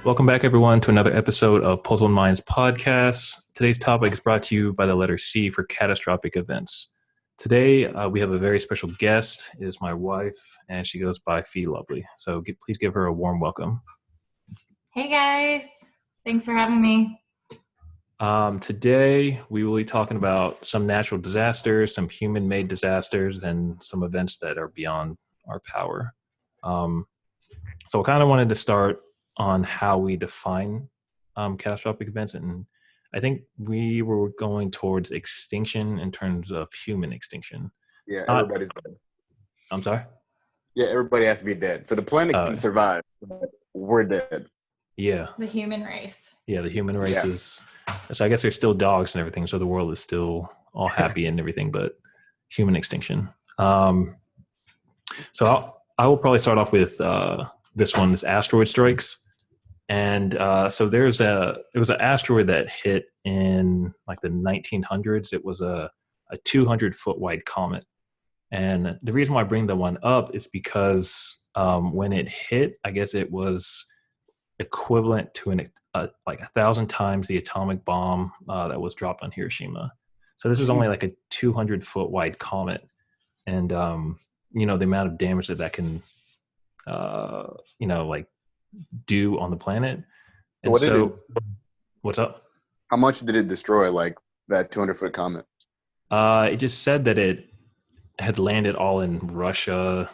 Welcome back, everyone, to another episode of Puzzled Minds podcast. Today's topic is brought to you by the letter C for catastrophic events. Today, we have a very special guest. It is my wife, and she goes by Filovely. So please give her a warm welcome. Hey, guys. Thanks for having me. Today, we will be talking about some natural disasters, some human-made disasters, and some events that are beyond our power. So I kind of wanted to start on how we define catastrophic events, and I think we were going towards extinction in terms of human extinction. Yeah, Not, everybody's dead. I'm sorry? Yeah, everybody has to be dead. So the planet can survive, but we're dead. Yeah. The human race. Yeah, the human race is... So I guess there's still dogs and everything, so the world is still all happy and everything, but human extinction. So I will probably start off with this asteroid strikes. And so there was an asteroid that hit in like the 1900s. It was a 200-foot wide comet. And the reason why I bring that one up is because when it hit, I guess it was equivalent to like 1,000 times the atomic bomb that was dropped on Hiroshima. So this is only like a 200-foot wide comet. And, the amount of damage that can, do on the planet. And what's up? How much did it destroy, like that 200-foot comet? It just said that it had landed all in Russia,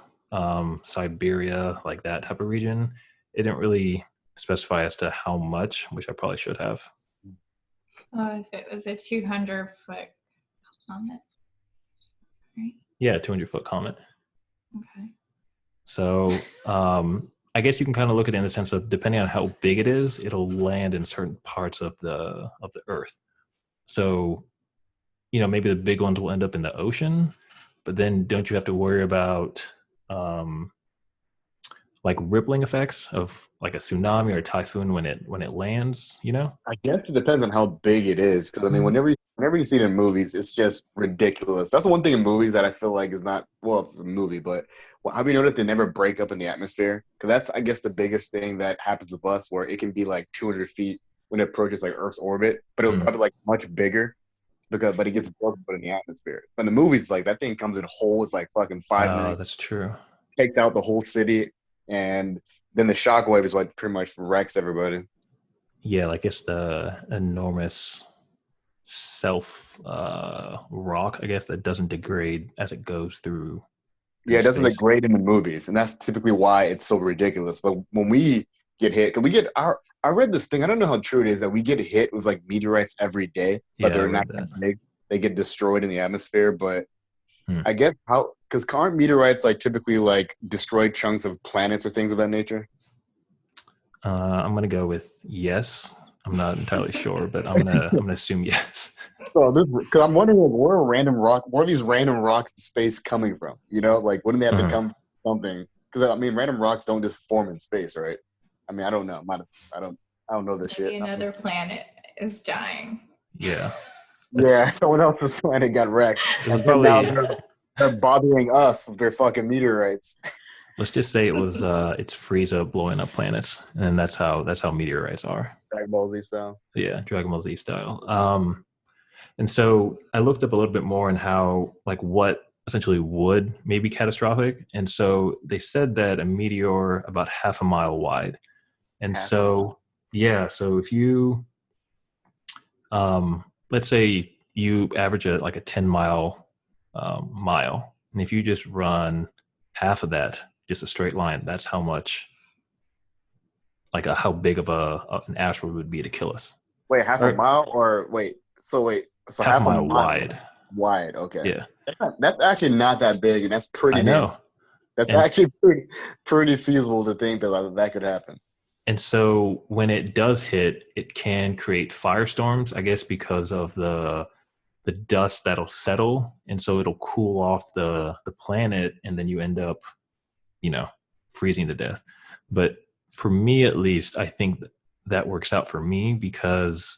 Siberia, like that type of region. It didn't really specify as to how much, which I probably should have. Oh, if it was a 200-foot comet, right? Yeah, 200-foot comet. Okay. So, I guess you can kind of look at it in the sense of depending on how big it is, it'll land in certain parts of the Earth. So, maybe the big ones will end up in the ocean, but then don't you have to worry about like rippling effects of like a tsunami or a typhoon when it lands? I guess it depends on how big it is. Because I mean, whenever you see it in movies, it's just ridiculous. That's the one thing in movies that I feel like is not it's a movie, but have you noticed they never break up in the atmosphere? Because that's, I guess, the biggest thing that happens with us, where it can be like 200 feet when it approaches like Earth's orbit, but it was probably like much bigger but it gets broken in the atmosphere. But in the movies, like that thing comes in whole. It's like fucking 5 minutes. That's true. Takes out the whole city, and then the shockwave is what pretty much wrecks everybody. Yeah, like it's the enormous rock, I guess, that doesn't degrade as it goes through. Yeah, it doesn't degrade in the movies, and that's typically why it's so ridiculous. But when we get hit, I read this thing. I don't know how true it is that we get hit with like meteorites every day, but they're not that big. They get destroyed in the atmosphere, but I guess because aren't meteorites like typically like destroy chunks of planets or things of that nature? I'm gonna go with yes. I'm not entirely sure, but I'm gonna assume yes. So because I'm wondering where are these random rocks in space coming from? Like wouldn't they have to come from something? Because I mean, random rocks don't just form in space, right? I mean, I don't know. I don't know this shit. Another planet is dying. Yeah. Yeah, someone else's planet got wrecked. It was probably now they're bothering us with their fucking meteorites. Let's just say it's Frieza blowing up planets, and that's how meteorites are. Dragon Ball Z style. Yeah, Dragon Ball Z style. And so I looked up a little bit more on how, like, what essentially would maybe catastrophic. And so they said that a meteor about half a mile wide. And so if you, let's say you average a 10-mile mile, and if you just run half of that, just a straight line, that's how much, like how big of an asteroid would be to kill us. Wait, half a mile so half a mile wide. Wide, okay. Yeah. That's actually not that big, and that's pretty. I know. That's actually pretty feasible to think that could happen. And so when it does hit, it can create firestorms, I guess, because of the dust that'll settle, and so it'll cool off the planet, and then you end up, freezing to death. But for me, at least, I think that works out for me because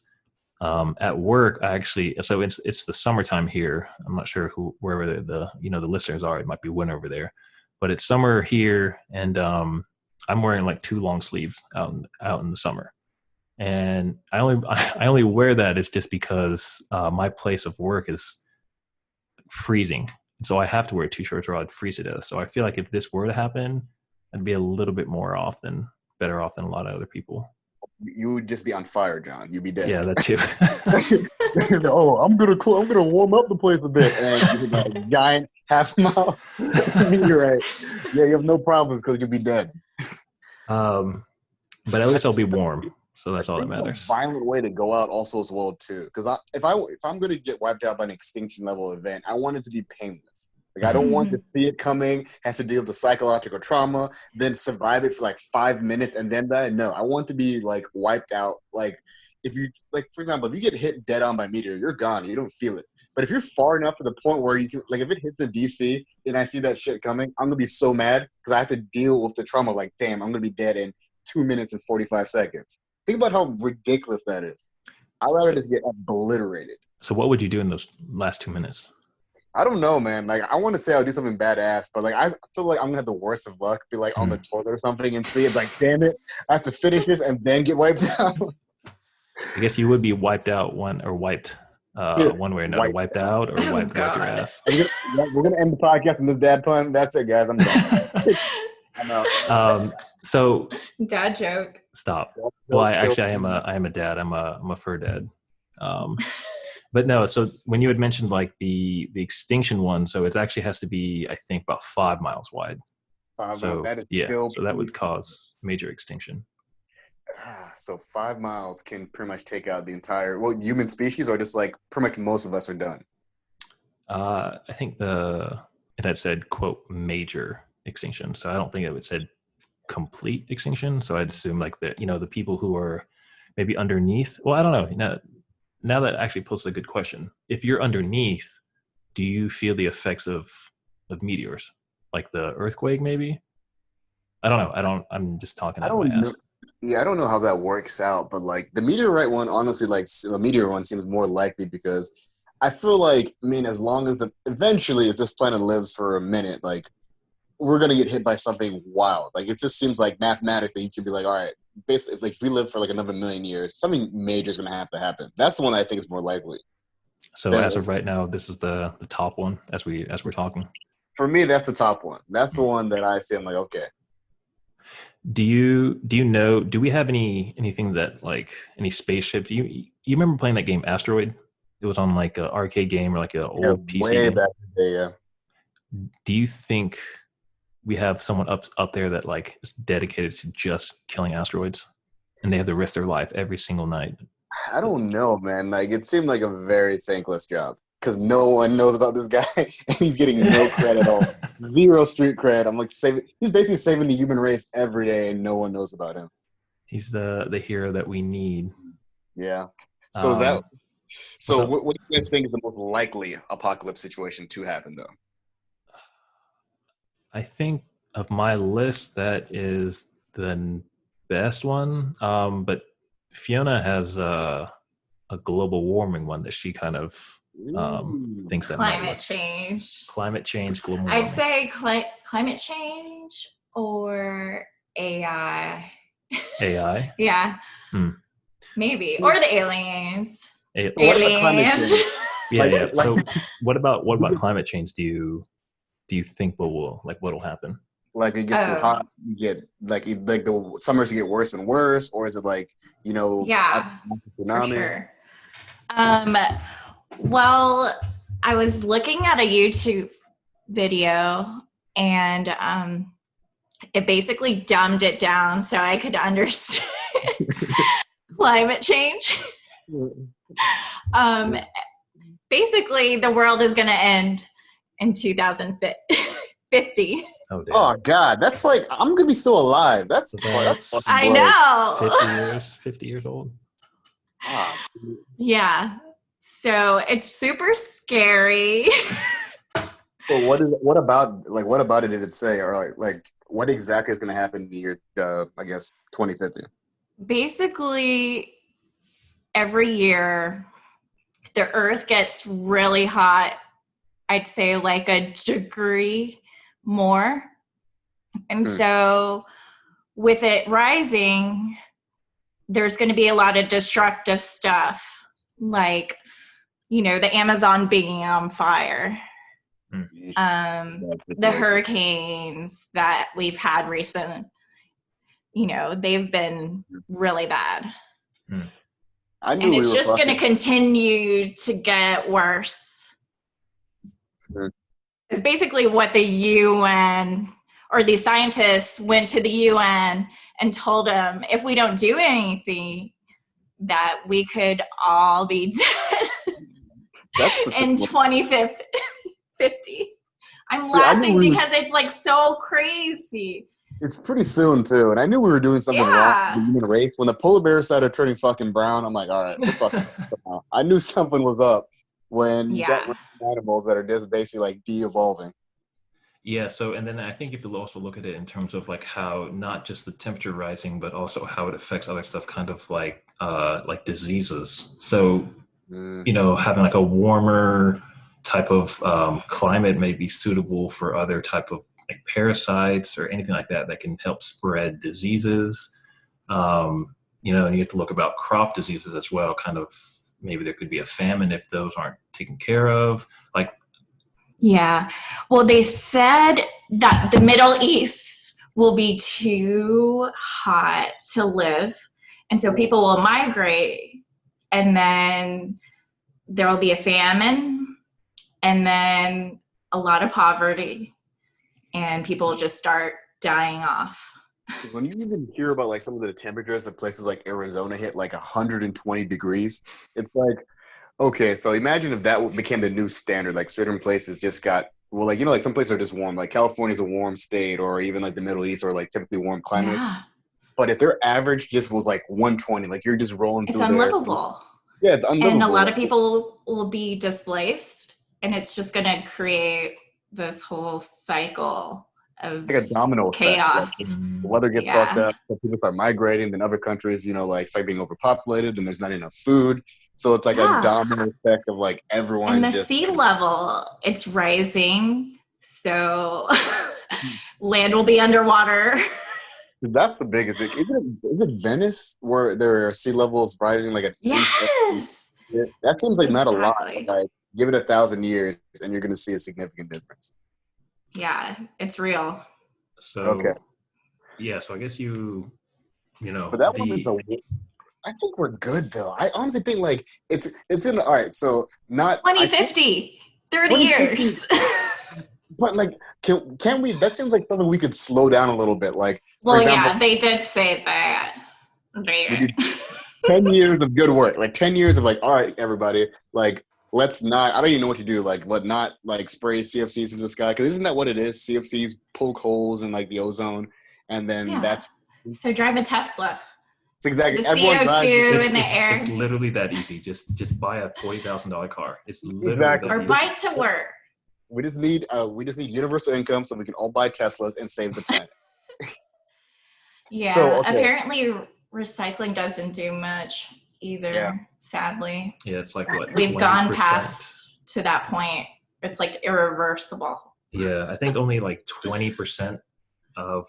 at work, it's the summertime here. I'm not sure wherever the listeners are. It might be winter over there, but it's summer here, and I'm wearing like 2 long sleeves out in the summer, and I only wear that is just because my place of work is freezing, so I have to wear 2 shirts or I'd freeze to death. So I feel like if this were to happen, I'd be a little bit better off than a lot of other people. You would just be on fire, John. You'd be dead. Yeah, that too. Oh, I'm gonna warm up the place a bit, and you hit that giant half mile meteorite. Yeah, you have no problems because you'll be dead. But at least I'll be warm, so that's all that Think of a matters. violent way to go out also as well too. Because if I'm gonna get wiped out by an extinction level event, I want it to be painless. Like I don't want to see it coming, have to deal with the psychological trauma, then survive it for like 5 minutes and then die. No, I want to be like wiped out. Like if you like, for example, if you get hit dead on by a meteor, you're gone. You don't feel it. But if you're far enough to the point where you can, like, if it hits in DC and I see that shit coming, I'm gonna be so mad because I have to deal with the trauma. Like, damn, I'm gonna be dead in 2 minutes and 45 seconds. Think about how ridiculous that is. I'd rather just get obliterated. So what would you do in those last 2 minutes? I don't know, man. Like, I want to say I'll do something badass, but like, I feel like I'm gonna have the worst of luck. Be like on the toilet or something and see it. Like, damn it, I have to finish this and then get wiped out. I guess you would be wiped out one way or another. Wiped out or wiped out your ass. We're gonna end the podcast on this dad pun. That's it, guys. I'm done. I'm out. So Dad joke. stop. Well, I am a dad. I'm a fur dad. But no. So when you had mentioned like the extinction one, so it actually has to be, I think, about 5 miles wide. So that is so that would cause major extinction. So 5 miles can pretty much take out the entire human species, or just like pretty much most of us are done. I think it had said quote major extinction, so I don't think it would said complete extinction. So I'd assume like the people who are maybe underneath. Well, I don't know. Now that actually poses a good question. If you're underneath, do you feel the effects of meteors, like the earthquake? Maybe. I don't know. I'm just talking out of my ass. Yeah, I don't know how that works out, but like the meteorite one, honestly, like the meteor one seems more likely because I feel like, I mean, as long as eventually, if this planet lives for a minute, like we're gonna get hit by something wild. Like it just seems like mathematically, you could be like, all right, basically, if we live for like another 1,000,000 years, something major is gonna have to happen. That's the one I think is more likely. So as of right now, this is the top one as we're talking. For me, that's the top one. That's the one that I see. I'm like, okay. Do you know? Do we have anything that like any spaceships? You remember playing that game Asteroid? It was on like an arcade game or like an old PC way game. Back in the day, yeah. Do you think we have someone up there that like is dedicated to just killing asteroids, and they have to risk their life every single night? I don't know, man. Like it seemed like a very thankless job because no one knows about this guy, and he's getting no credit at all. Zero street cred. I'm like he's basically saving the human race every day, and no one knows about him. He's the hero that we need. Yeah. So what do you guys think is the most likely apocalypse situation to happen, though? I think of my list, that is the best one. But Fiona has a global warming one that she kind of thinks that climate change. Climate change, global warming. I'd say climate change or AI. AI? Yeah. Maybe. Or the aliens. Aliens. Yeah. So what about climate change? Do you think what'll happen? Like it gets too hot, you get like the summers get worse and worse, or is it like yeah, for sure. Well, I was looking at a YouTube video and it basically dumbed it down so I could understand climate change. Basically, the world is going to end in 2050. Oh God, that's like I'm gonna be still alive. That's I know. 50 years old. Yeah. So it's super scary. So what about it did it say, or like what exactly is gonna happen in the year I guess 2050? Basically, every year the earth gets really hot. I'd say like a degree more. And so with it rising, there's going to be a lot of destructive stuff, like, the Amazon being on fire, the hurricanes that we've had recent, they've been really bad. And it's just going to continue to get worse. It's basically what the UN or these scientists went to the UN and told them, if we don't do anything, that we could all be dead in 2050. I'm laughing because it's like so crazy. It's pretty soon too, and I knew we were doing something wrong with the human race. When the polar bear started turning fucking brown, I'm like, all right, we're fucking now. I knew something was up when you got animals that are just basically like de-evolving. Yeah, so and then I think you have to also look at it in terms of like how not just the temperature rising, but also how it affects other stuff, kind of like diseases. So having like a warmer type of climate may be suitable for other type of like parasites or anything like that can help spread diseases. And you have to look about crop diseases as well. Kind of maybe there could be a famine if those aren't taken care of. Yeah. Well, they said that the Middle East will be too hot to live. And so people will migrate, and then there will be a famine, and then a lot of poverty, and people will just start dying off. When you even hear about like some of the temperatures that places like Arizona hit like 120 degrees, it's like, okay, so imagine if that became the new standard. Like certain places just got, well, like, like some places are just warm. Like California's a warm state, or even like the Middle East, or like typically warm climates. Yeah. But if their average just was like 120, like you're just rolling through there. It's unlivable. Yeah, it's unlivable. And a lot of people will be displaced, and it's just going to create this whole cycle of it's like a domino chaos. Like, the weather gets fucked up, so people start migrating, then other countries, like start being overpopulated, then there's not enough food. So it's like a domino effect of like everyone. And the sea level, it's rising. So land will be underwater. That's the biggest thing. Is it Venice where there are sea levels rising like Yes. That seems like not a lot. Like, give it 1,000 years and you're going to see a significant difference. Yeah, it's real. So, yeah, so I guess But that one is I think we're good though. I honestly think like it's in the, all right. So not 2050, 30 years. But like, can we? That seems like something we could slow down a little bit. Like, well, example, they did say that. 10 years of good work. Like 10 years of like, all right, everybody, like let's not. I don't even know what to do. Like, what not like spray CFCs into the sky? Because isn't that what it is? CFCs poke holes in like the ozone, and then that's. So drive a Tesla. It's exactly the CO2 in the air. It's literally that easy. Just buy a $40,000 car. It's literally that or easy. bike to work. We just need universal income so we can all buy Teslas and save the planet. Yeah, so, apparently recycling doesn't do much either. Sadly. Yeah, it's like what we've 20%. Gone past to that point. It's like irreversible. Yeah, I think only like 20% of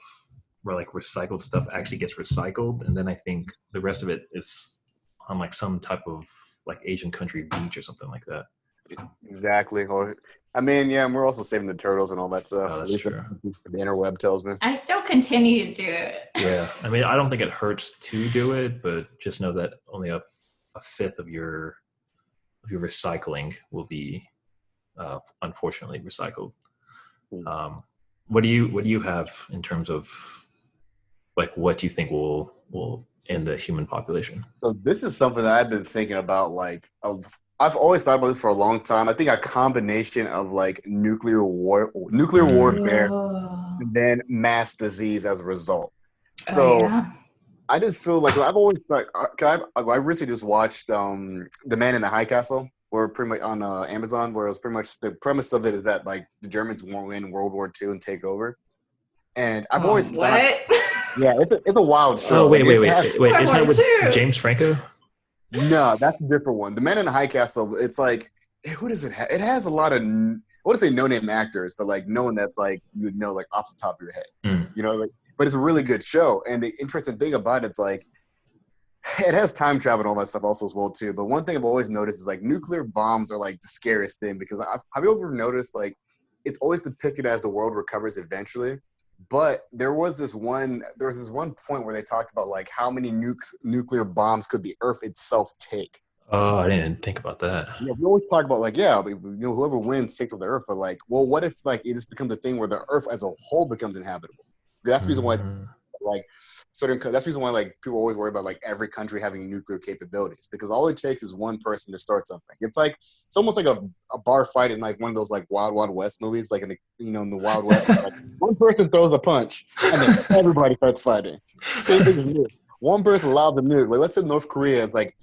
like recycled stuff actually gets recycled, and then I think the rest of it is on like some type of like Asian country beach or something like that. Exactly. Or I mean, yeah, and we're also saving the turtles and all that stuff. Oh, that's true. The interweb tells me. I still continue to do it. Yeah, I mean, I don't think it hurts to do it, but just know that only a fifth of your recycling will be unfortunately recycled. What do you have in terms of like what do you think will end the human population? So this is something that I've been thinking about. Like, I've always thought about this for a long time. I think a combination of like nuclear warfare, and then mass disease as a result. So I just feel like I've always like I recently just watched The Man in the High Castle, where pretty much on Amazon, where it was pretty much the premise of it is that like the Germans won't win World War II and take over. And I've always thought, yeah, it's a wild show. Oh wait! Is that with James Franco? No, that's a different one. The Man in the High Castle, it's like, what does it have? It has a lot of, I wouldn't say no-name actors, but like knowing that like you would know like off the top of your head, like. but it's a really good show. And the interesting thing about it's like it has time travel and all that stuff also as well too. But one thing I've always noticed is like nuclear bombs are like the scariest thing because have you ever noticed like it's always depicted as the world recovers eventually. But there was this one point where they talked about like how many nuclear bombs could the Earth itself take. Oh, I didn't think about that. Yeah, we always talk about like, whoever wins takes over the Earth, but like, well, what if like it just becomes a thing where the Earth as a whole becomes inhabitable? That's the reason why, like, that's the reason why like people always worry about like every country having nuclear capabilities because all it takes is one person to start something. It's almost like a bar fight in like one of those like Wild Wild West movies, like in the Wild West, like, one person throws a punch and then everybody starts fighting. Same thing as nuke. One person allows a nuke. Like let's say North Korea is like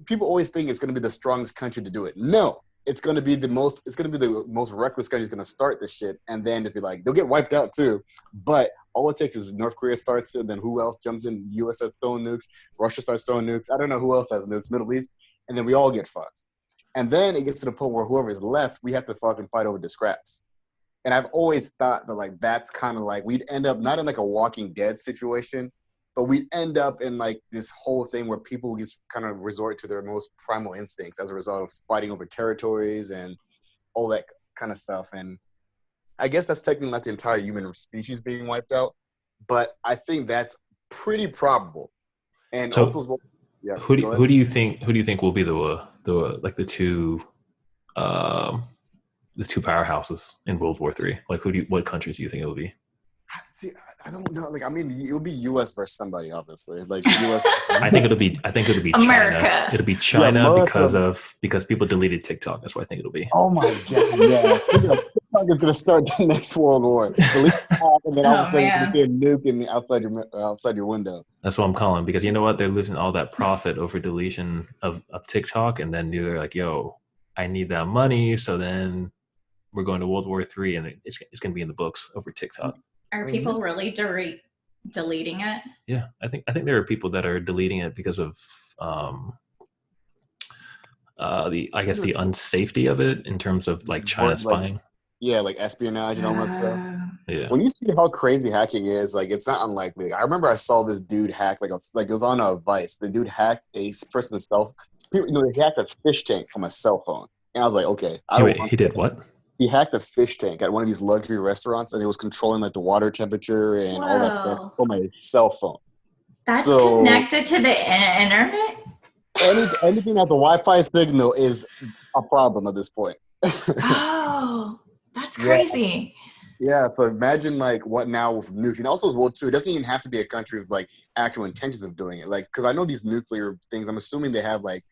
people always think it's going to be the strongest country to do it. No, it's going to be the most reckless country is going to start this shit and then just be like, they'll get wiped out too. But all it takes is North Korea starts it, then who else jumps in? US starts throwing nukes, Russia starts throwing nukes. I don't know who else has nukes, Middle East, and then we all get fucked. And then it gets to the point where whoever is left, we have to fucking fight over the scraps. And I've always thought that like that's kind of like we'd end up not in like a Walking Dead situation, but we end up in like this whole thing where people just kind of resort to their most primal instincts as a result of fighting over territories and all that kind of stuff. And I guess that's technically not the entire human species being wiped out, but I think that's pretty probable. And So also, yeah. who do you think will be the two powerhouses in World War III? Like what countries do you think it will be? See, I don't know. Like, I mean, it'll be U.S. versus somebody, obviously. Like U.S. I think it'll be America. China. It'll be China America. because people deleted TikTok. That's what I think it'll be. Oh my god! Yeah, TikTok is gonna start the next World War. Delete TikTok, and then all of a sudden you're gonna see a nuke outside your window. That's what I'm calling because you know what? They're losing all that profit over deletion of TikTok, and then they're like, "Yo, I need that money." So then we're going to World War III, and it's going to be in the books over TikTok. Are people really deleting it? Yeah, I think there are people that are deleting it because of the unsafety of it in terms of like China spying. Like espionage and all that stuff. Yeah. When you see how crazy hacking is, like it's not unlikely. I remember I saw this dude hack it was on a Vice. The dude hacked a person's cell. He hacked a fish tank from a cell phone, and I was like, okay. He did what? He hacked a fish tank at one of these luxury restaurants, and he was controlling like the water temperature and all that stuff on my cell phone. That's connected to the internet? Anything that the Wi-Fi signal is a problem at this point. Oh, that's crazy. Yeah, so imagine like what now with nukes. And also as well too, it doesn't even have to be a country with like actual intentions of doing it. Like, because I know these nuclear things, I'm assuming they have like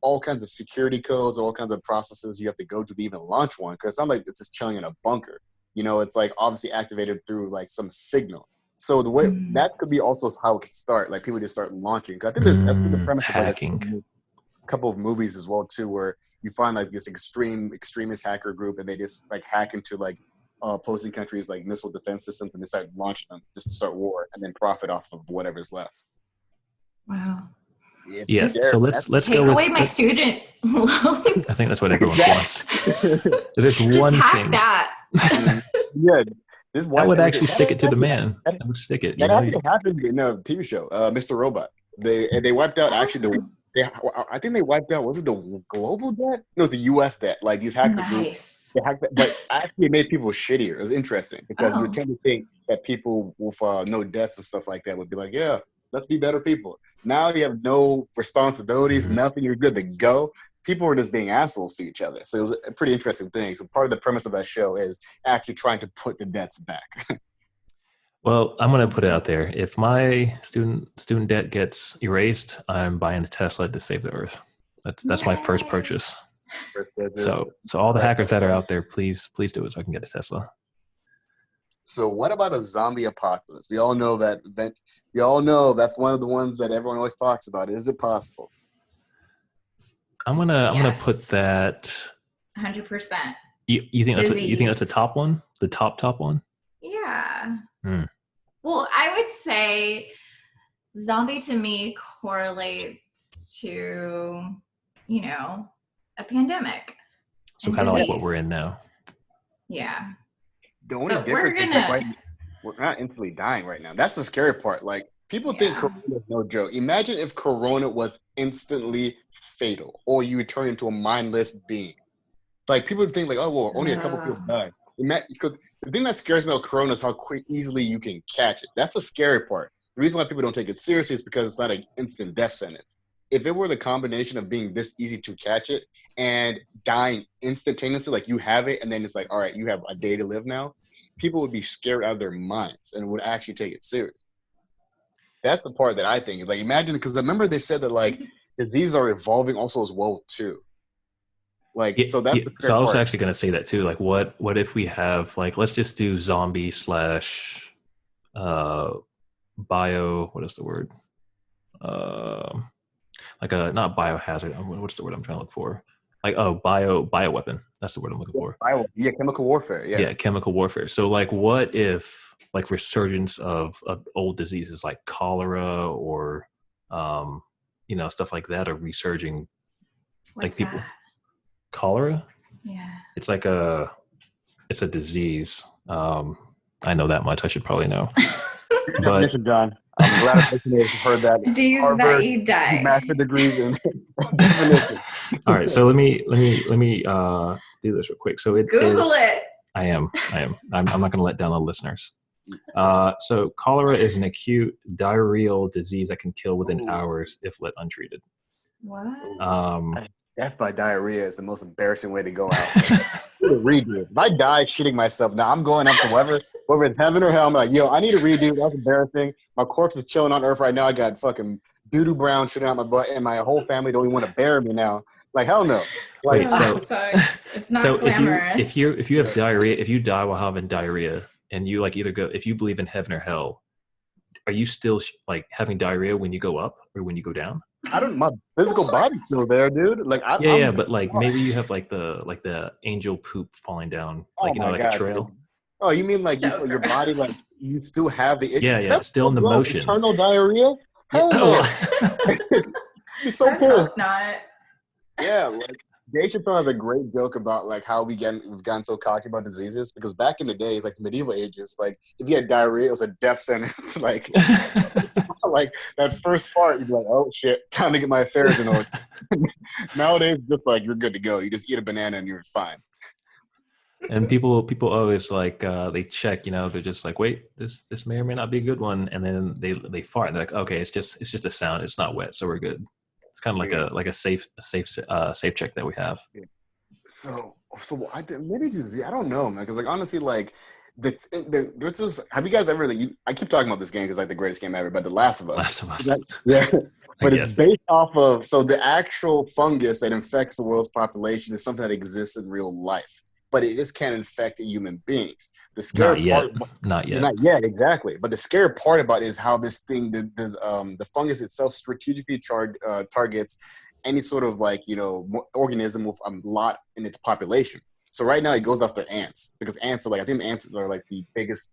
all kinds of security codes, all kinds of processes you have to go to even launch one. Because it's not like it's just chilling in a bunker. It's like obviously activated through like some signal. So the way that could be also how it could start. Like people just start launching. Because I think that's the premise hacking. of like a couple of movies as well too, where you find like this extremist hacker group, and they just like hack into like opposing countries like missile defense systems, and they start launching them just to start war and then profit off of whatever's left. Wow. Yeah, so let's take away my student loans. I think that's what everyone wants. There's just one hack thing. that. Yeah, that would actually stick it to the man. That would stick it. That actually happened in a TV show, Mr. Robot. They wiped out I think they wiped out. Was it the global debt? No, the U.S. debt. Like these hacker groups. They hacked, but actually it made people shittier. It was interesting because you tend to think that people with no debts and stuff like that would be like, yeah, let's be better people. Now you have no responsibilities, nothing. You're good to go. People were just being assholes to each other. So it was a pretty interesting thing. So part of the premise of that show is actually trying to put the debts back. Well, I'm going to put it out there. If my student debt gets erased, I'm buying a Tesla to save the Earth. That's my first purchase. So all the hackers that are out there, please do it so I can get a Tesla. So what about a zombie apocalypse? We all know that. We all know that's one of the ones that everyone always talks about. Is it possible? I'm gonna put that 100%. You think that's a top one? The top one? Yeah. Well, I would say zombie to me correlates to, a pandemic. So kind of like what we're in now. Yeah. The only difference is that we're not instantly dying right now. That's the scary part. Like people think Yeah. Corona is no joke. Imagine if Corona was instantly fatal, or you would turn into a mindless being. Like people would think like, oh well, only a couple people die. Because the thing that scares me about Corona is how easily you can catch it. That's the scary part. The reason why people don't take it seriously is because it's not an instant death sentence. If it were the combination of being this easy to catch it and dying instantaneously, like you have it, and then it's like, all right, you have a day to live now, people would be scared out of their minds and would actually take it serious. That's the part that I think. Like, imagine, because remember they said that like diseases are evolving also as well too. Like, so that's the So I scary was part. actually going to say that too. Like, what if we have like, let's just do zombie / bio. What is the word? Like a not biohazard. What's the word I'm trying to look for? Like bio weapon. That's the word I'm looking for. Yeah, chemical warfare. Yeah. Yeah, chemical warfare. So like, what if like resurgence of old diseases like cholera or stuff like that are resurging? What's like people that? cholera. Yeah. It's like it's a disease. I know that much. I should probably know. But Definition, John. I'm glad a listeners have heard that. Disease that Harvard you die. master degrees in definition. all right, so let me do this real quick. So Google it. I am. I'm not going to let down the listeners. So cholera is an acute diarrheal disease that can kill within hours if left untreated. What? Death by diarrhea is the most embarrassing way to go out. Redo it. If I die shitting myself, now I'm going up to whether it's heaven or hell. I'm like, yo, I need to redo. That's embarrassing. My corpse is chilling on earth right now. I got fucking doo-doo brown shitting out my butt, and my whole family don't even want to bury me now. Like, hell no. Like, Wait, so it's not so glamorous. if you have diarrhea, if you die while having diarrhea, and you like either go, if you believe in heaven or hell, are you still like having diarrhea when you go up or when you go down? I don't. My physical body's still there, dude. Like, Yeah, but like maybe you have like the angel poop falling down, like like a trail. Dude. Oh, you mean like So your body, like you still have the Yeah, still in the motion. Internal diarrhea? Hell no. It's so I cool. hope not. Yeah, like Dave Chappelle has a great joke about like how we've gotten so cocky about diseases, because back in the days, like the medieval ages, like if you had diarrhea, it was a death sentence. Like that first fart, you'd be like, oh shit, time to get my affairs in order. Nowadays, just like you're good to go. You just eat a banana and you're fine. And people always like they check, they're just like, wait, this may or may not be a good one, and then they fart and they're like, okay, it's just a sound, it's not wet, so we're good. It's kind of like a safe check that we have. Yeah. So maybe just I don't know, man, because like honestly, like there's this. Have you guys ever like? I keep talking about this game because like the greatest game ever, but The Last of Us. Last of Us. Yeah. But it's based off of the actual fungus that infects the world's population is something that exists in real life, but it just can't infect human beings. The scary not yet, exactly. But the scary part about it is how this thing, the fungus itself, strategically targets any sort of like organism with a lot in its population. So right now it goes after ants, because ants are like, I think ants are like the biggest,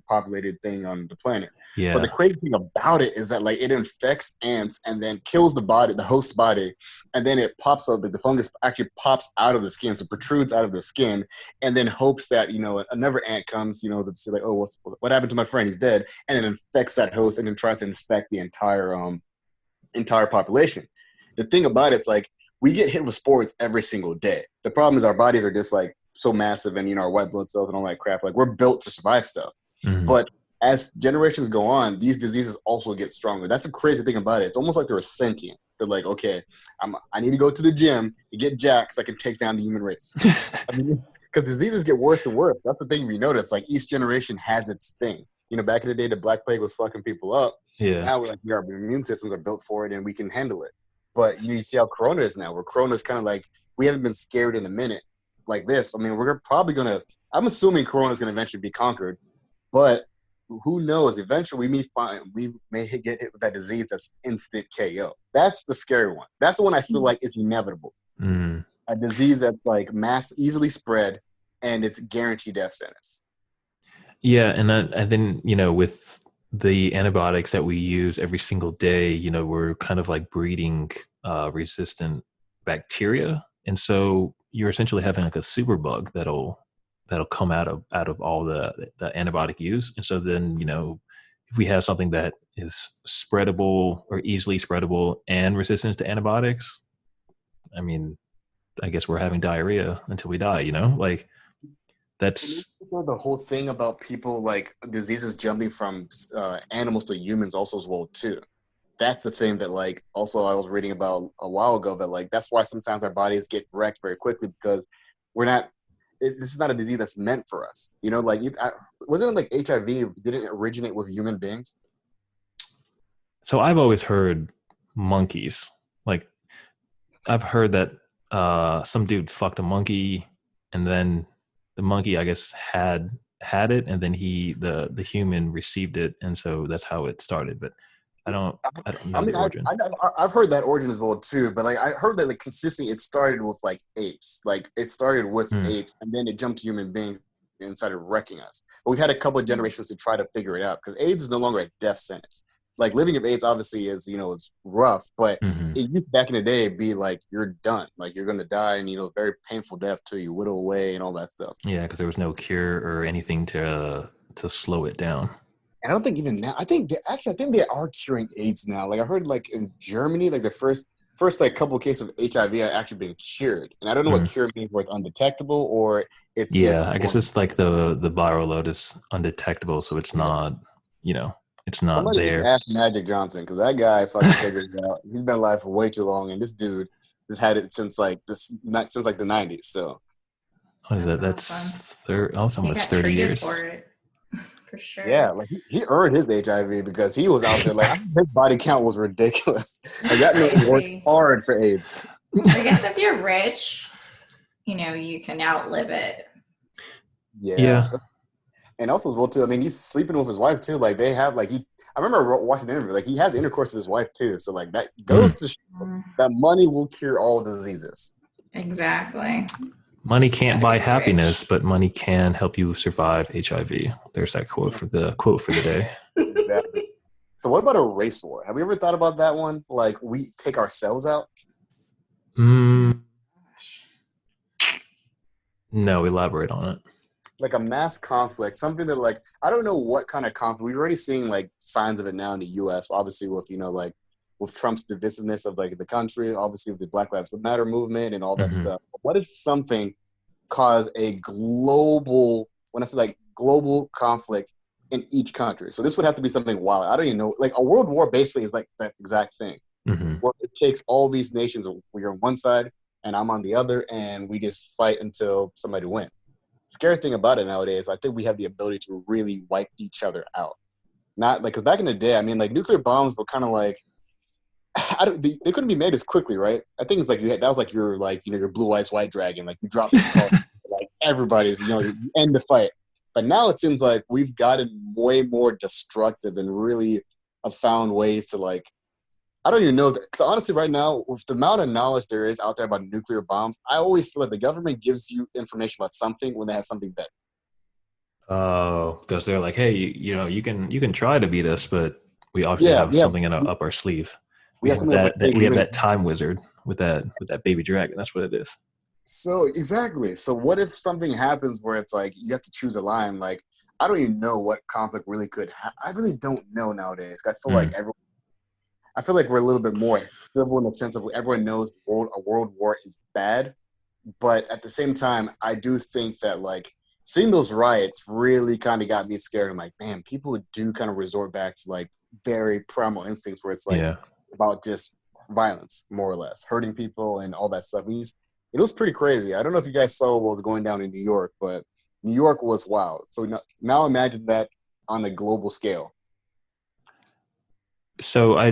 populated thing on the planet. Yeah. But the crazy thing about it is that like it infects ants and then kills the host's body, and then it pops up. Like the fungus actually pops out of the skin, so protrudes out of the skin, and then hopes that another ant comes, to say like, oh, what happened to my friend? He's dead, and then infects that host, and then tries to infect the entire population. The thing about it's like, we get hit with spores every single day. The problem is our bodies are just like so massive, and our white blood cells and all that crap. Like we're built to survive stuff. Mm-hmm. But as generations go on, these diseases also get stronger. That's the crazy thing about it. It's almost like they're sentient. They're like, okay, I need to go to the gym to get jacked so I can take down the human race. Because diseases get worse and worse. That's the thing we notice. Like each generation has its thing. Back in the day, the Black Plague was fucking people up. Yeah. Now we're like, our immune systems are built for it and we can handle it. But you see how Corona is now, where Corona is kind of like, we haven't been scared in a minute like this. I mean, we're probably going to, I'm assuming Corona is going to eventually be conquered, but who knows? Eventually we may get hit with that disease that's instant KO. That's the scary one. That's the one I feel like is inevitable. Mm. A disease that's like easily spread, and it's guaranteed death sentence. Yeah, and then with the antibiotics that we use every single day, we're kind of like breeding resistant bacteria, and so you're essentially having like a super bug that'll that'll come out of all the antibiotic use. And so then, if we have something that is spreadable or easily spreadable and resistant to antibiotics, I mean, I guess we're having diarrhea until we die, like that's The whole thing about people like diseases jumping from animals to humans also as well too. That's the thing that like also I was reading about a while ago, that like that's why sometimes our bodies get wrecked very quickly, because we're not this is not a disease that's meant for us, like wasn't it like HIV didn't originate with human beings? so I've always heard monkeys. Like I've heard that some dude fucked a monkey, and then the monkey, I guess, had it, and then the human received it, and so that's how it started. But I don't I know the mean, origin. I've heard that origin as well too, but like I heard that like consistently it started with like apes, like it started with Hmm. apes, and then it jumped to human beings and started wrecking us. But we've had a couple of generations to try to figure it out, because AIDS is no longer a death sentence. Like living with AIDS obviously is it's rough, but Hmm. it used back in the day be like you're done, like you're gonna die, and very painful death till you whittle away and all that stuff. Yeah, because there was no cure or anything to slow it down. And I don't think even now. I think they are curing AIDS now. Like I heard, like in Germany, like the first like couple of cases of HIV are actually being cured. And I don't know what Mm. cure means, where it's undetectable or it's just Yeah, I guess it's like the viral load is undetectable, so it's not, it's not somebody needs to there. ask Magic Johnson, because that guy fucking figured it out. He's been alive for way too long, and this dude has had it since like not since like the '90s. So What is that? That's That's awesome. it's He almost got 30 treated years. for it for yeah, sure. like he earned his HIV because he was out there. Like his body count was ridiculous. Like that man worked Crazy. hard for AIDS. I guess if you're rich, you can outlive it. Yeah. Yeah. And also as well too. I mean, he's sleeping with his wife too. Like they have like he. I remember watching an interview. Like he has intercourse with his wife too. So like that Mm. goes to show Mm, that money will cure all diseases. exactly. Money Just can't gotta buy be happiness, rich. but money can help you survive HIV. There's that quote for the day. Exactly. So what about a race war? Have we ever thought about that one? Like we take ourselves out. Mm, no, elaborate on it. Like a mass conflict, something that like I don't know what kind of conflict. We're already seeing like signs of it now in the U.S. Obviously, with like with Trump's divisiveness of like the country, obviously with the Black Lives Matter movement and all that Hmm. stuff. What if something caused a global, when I say like global conflict in each country? So this would have to be something wild. I don't even know. Like a world war basically is like that exact thing, Hmm. where it takes all these nations. We're on one side and I'm on the other, and we just fight until somebody wins. Scary thing about it nowadays, I think we have the ability to really wipe each other out. Not like, because back in the day, I mean, like nuclear bombs were kind of like, they couldn't be made as quickly, right? I think it's like that was like your your blue eyes white dragon, like you drop this call, like everybody's you end the fight. But now it seems like we've gotten way more destructive and really have found ways to like, I don't even know. Because honestly, right now, with the amount of knowledge there is out there about nuclear bombs, I always feel like the government gives you information about something when they have something better. Oh, because they're like, hey, you can try to beat us, but we obviously Yeah, have something up our sleeve. we We have have something like, that hey, we we're have gonna. that time wizard with that baby dragon. That's what it is. So exactly. So what if something happens where it's like you have to choose a line? Like I don't even know what conflict really could. I really don't know nowadays. Mm. I feel like we're a little bit more civil in the sense of everyone knows a world war is bad, but at the same time, I do think that like seeing those riots really kind of got me scared. I'm like, damn, people do kind of resort back to like very primal instincts where it's like Yeah. about just violence, more or less, hurting people and all that stuff. It was pretty crazy. I don't know if you guys saw what was going down in New York, but New York was wild. So now imagine that on a global scale. So I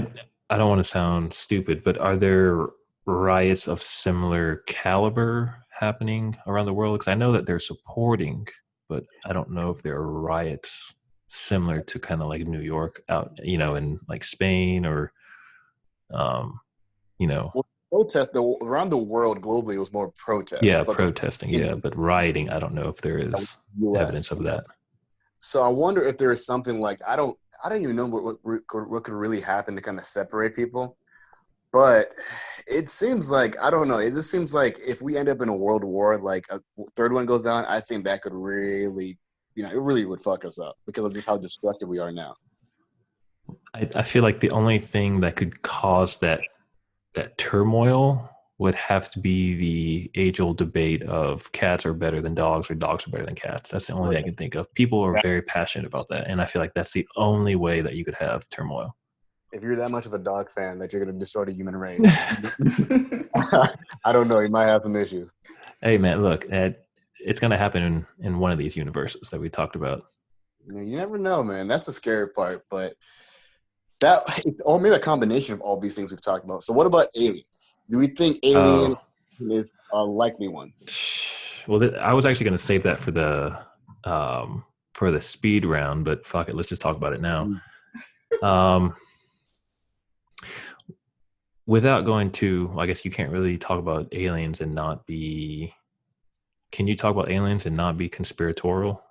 don't want to sound stupid, but are there riots of similar caliber happening around the world? Because I know that they're supporting, but I don't know if there are riots similar to kind of like New York out, in like Spain or, um, you know, Well, around the world globally, it was more protests, yeah, but protesting, in yeah, but rioting, I don't know if there the is evidence U.S. of that. So I wonder if there is something like I don't even know what could really happen to kind of separate people. But it seems like I don't know. It just seems like if we end up in a world war, like a third one goes down, I think that could really, it really would fuck us up because of just how destructive we are now. I feel like the only thing that could cause that turmoil would have to be the age-old debate of cats are better than dogs or dogs are better than cats. That's the only thing I can think of. People are very passionate about that, and I feel like that's the only way that you could have turmoil. If you're that much of a dog fan that you're going to destroy the human race, I don't know. You might have some issues. Hey, man, look, it's going to happen in one of these universes that we talked about. You never know, man. That's the scary part. But or maybe a combination of all these things we've talked about. So what about aliens? Do we think alien is a likely one? Well, I was actually going to save that for the speed round, but fuck it, let's just talk about it now. Without going to, I guess you can't really talk about aliens and not be. Can you talk about aliens and not be conspiratorial?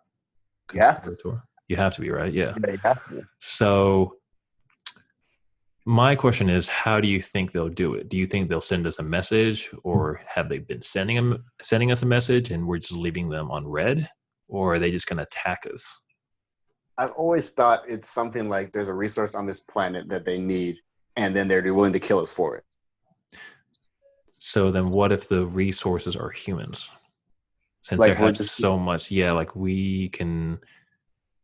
You have to. You have to be, right? Yeah. You have to. So my question is, how do you think they'll do it? Do you think they'll send us a message, or have they been sending us a message and we're just leaving them on red, or are they just going to attack us? I've always thought it's something like there's a resource on this planet that they need, and then they're willing to kill us for it. So then what if the resources are humans? Since they have so much, like we can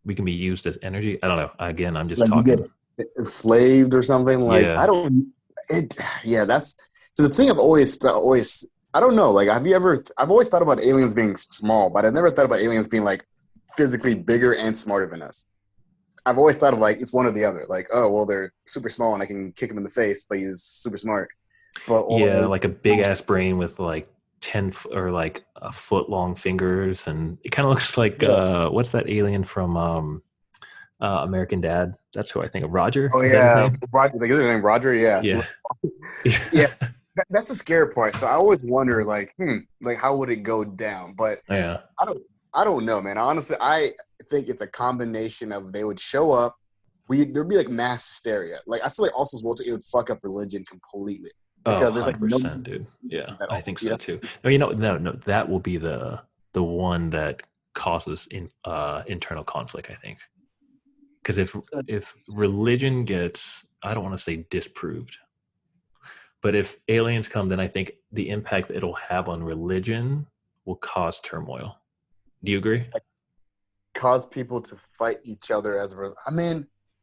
be used as energy. I don't know. Again, I'm just like talking. Enslaved or something like I don't. That's so the thing. I've always I don't know. Like, I've always thought about aliens being small, but I've never thought about aliens being like physically bigger and smarter than us. I've always thought of like it's one or the other. Like, oh well, they're super small and I can kick him in the face, but he's super smart. But like a big ass brain with like 10 or like a foot long fingers, and it kind of looks like what's that alien from American Dad? That's who I think of. Roger. Oh, is that his name? Roger. Like, is his name Roger? Yeah. Yeah. That's the scary part. So I always wonder, like how would it go down? But yeah, I don't know, man. Honestly, I think it's a combination of they would show up. There'd be like mass hysteria. Like, I feel like also as well it would fuck up religion completely. Because there's like 100%, dude. Yeah, I think so too. No, no, that will be the one that causes internal conflict, I think. Because if religion gets, I don't want to say disproved, but if aliens come, then I think the impact it'll have on religion will cause turmoil. Do you agree? Cause people to fight each other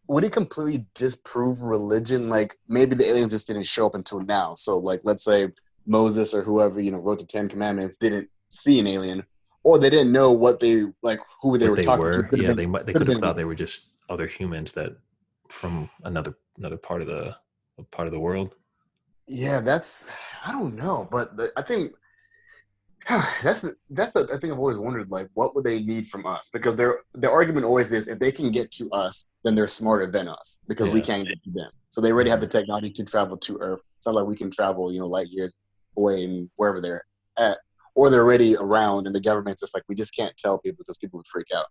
would it completely disprove religion? Like, maybe the aliens just didn't show up until now. So, like, let's say Moses or whoever, wrote the 10 Commandments didn't see an alien, or they didn't know who they were talking to. Yeah, they could have thought they were just other humans that from another part of the world. Yeah, I don't know, but I think that's the thing I've always wondered. Like, what would they need from us? Because their argument always is if they can get to us, then they're smarter than us because we can't get to them. So they already have the technology to travel to Earth. It's not like we can travel, light years away and wherever they're at, or they're already around, and the government's just like, we just can't tell people because people would freak out.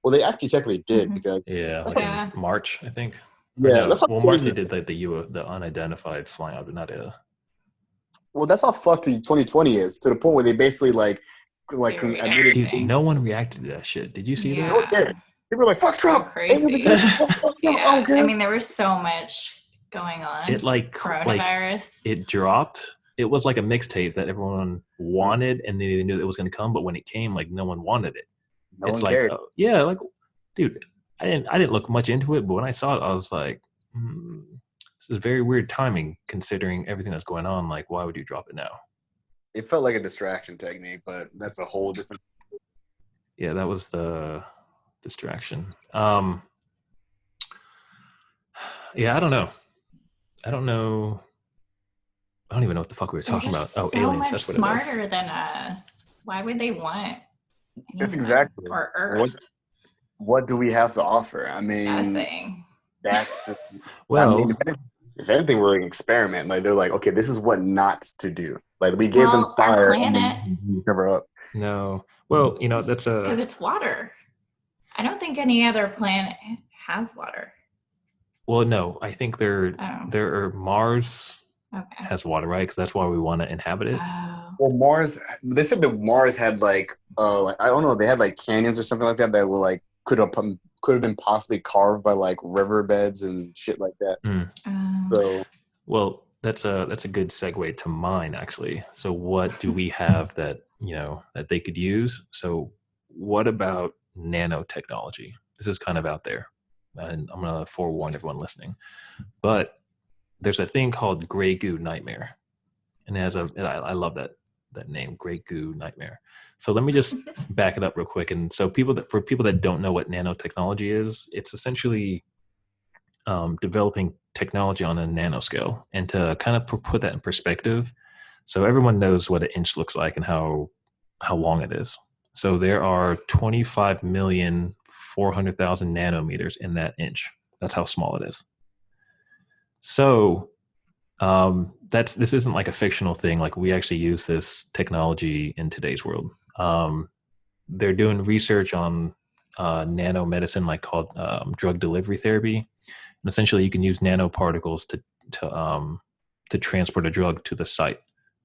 Well, they actually technically did because in March, I think. Yeah, March they did like the unidentified flying object, not a. Well, that's how fucked 2020 is, to the point where they basically like dude, no one reacted to that shit. Did you see that? Okay. People were like, "Fuck Trump!" Crazy. I mean, there was so much going on. It coronavirus. It dropped. It was like a mixtape that everyone wanted, and they knew it was going to come. But when it came, like no one wanted it. No one cared. Dude, I didn't look much into it, but when I saw it, I was like, this is very weird timing considering everything that's going on. Like, why would you drop it now? It felt like a distraction technique, but that's a whole different. Yeah, that was the distraction. Yeah, I don't know. I don't even know what the fuck we were talking about. Oh, so aliens. That's what it is. Smarter than us. Why would they want? That's exactly. Or Earth. What do we have to offer? I mean, nothing. That's if anything, we're an experiment. Like, they're like, okay, this is what not to do. Like, we gave them fire. Our planet. Cover up. No. Well, that's because it's water. I don't think any other planet has water. Well, no. I think there are Mars Okay. has water, right? Because that's why we want to inhabit it. Oh. Well, Mars. They said that Mars had like I don't know. They had like canyons or something like that that were like could have been possibly carved by like riverbeds and shit like that. Mm. So Well, that's a good segue to mine, actually. So what do we have that that they could use? So what about nanotechnology? This is kind of out there, and I'm gonna forewarn everyone listening. But there's a thing called gray goo nightmare, and I love that name, gray goo nightmare. So let me just back it up real quick. And so for people that don't know what nanotechnology is, it's essentially developing technology on a nanoscale. And to kind of put that in perspective, so everyone knows what an inch looks like and how long it is. So there are 25,400,000 nanometers in that inch. That's how small it is. So this isn't like a fictional thing. Like, we actually use this technology in today's world. They're doing research on nanomedicine, like called drug delivery therapy. And essentially, you can use nanoparticles to transport a drug to the site,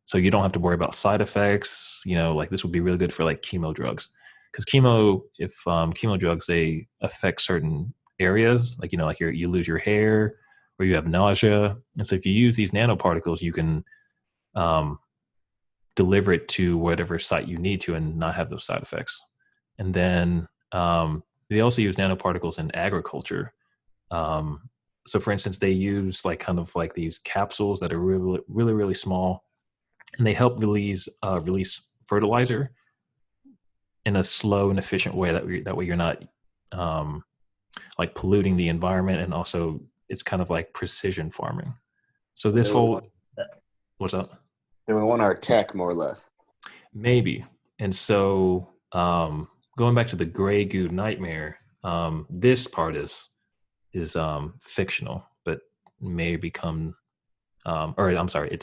so you don't have to worry about side effects. Like, this would be really good for like chemo drugs, because chemo drugs, they affect certain areas, like like you lose your hair or you have nausea, and so if you use these nanoparticles, you can deliver it to whatever site you need to and not have those side effects. And then they also use nanoparticles in agriculture. So for instance, they use like kind of like these capsules that are really, really, really small, and they help release fertilizer in a slow and efficient way. That way you're not like polluting the environment, and also it's kind of like precision farming. So this what's up? they would want our tech more or less. Maybe. And so going back to the gray goo nightmare, this part is fictional, but may become or I'm sorry,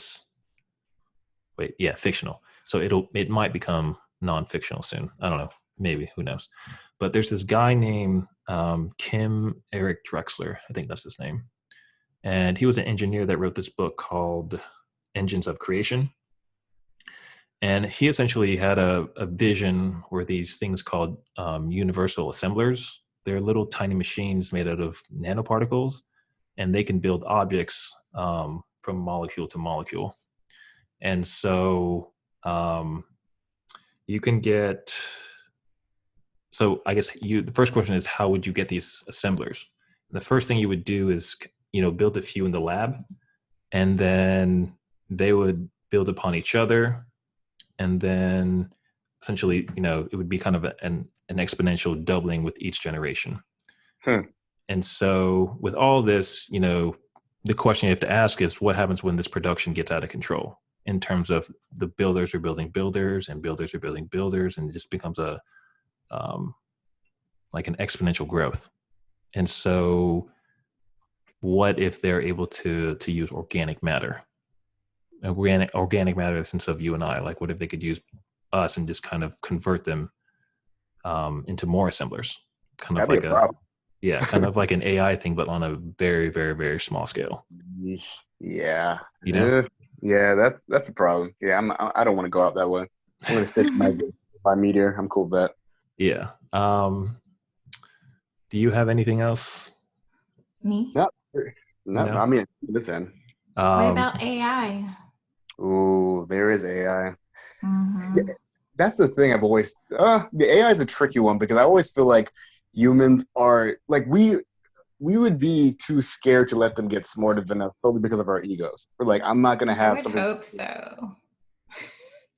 fictional. So it might become non-fictional soon. I don't know, maybe, who knows. But there's this guy named Kim Eric Drexler, I think that's his name, and he was an engineer that wrote this book called Engines of Creation. And he essentially had a vision where these things called universal assemblers, they're little tiny machines made out of nanoparticles, and they can build objects from molecule to molecule. And so you can get, so I guess the first question is, how would you get these assemblers? The first thing you would do is, build a few in the lab, and then they would build upon each other. And then essentially, it would be kind of an exponential doubling with each generation. And so with all this, the question you have to ask is, what happens when this production gets out of control, in terms of the builders are building builders and builders are building builders, and it just becomes a like an exponential growth. And so what if they're able to use organic matter? Organic matter in the sense of you and I. Like, what if they could use us and just kind of convert them into more assemblers? That'd be a problem. Kind of like an AI thing, but on a very, very, very small scale. Yeah. Yeah, That's a problem. Yeah, I don't want to go out that way. I'm gonna stick my meteor. I'm cool with that. Yeah. Do you have anything else? Me? No. I mean, listen. What about AI? Ooh, there is AI. Mm-hmm. Yeah, that's the thing I've always. The AI is a tricky one, because I always feel like humans are like we would be too scared to let them get smarter than us, solely because of our egos. We're like, I'm not gonna have I would something. hope so.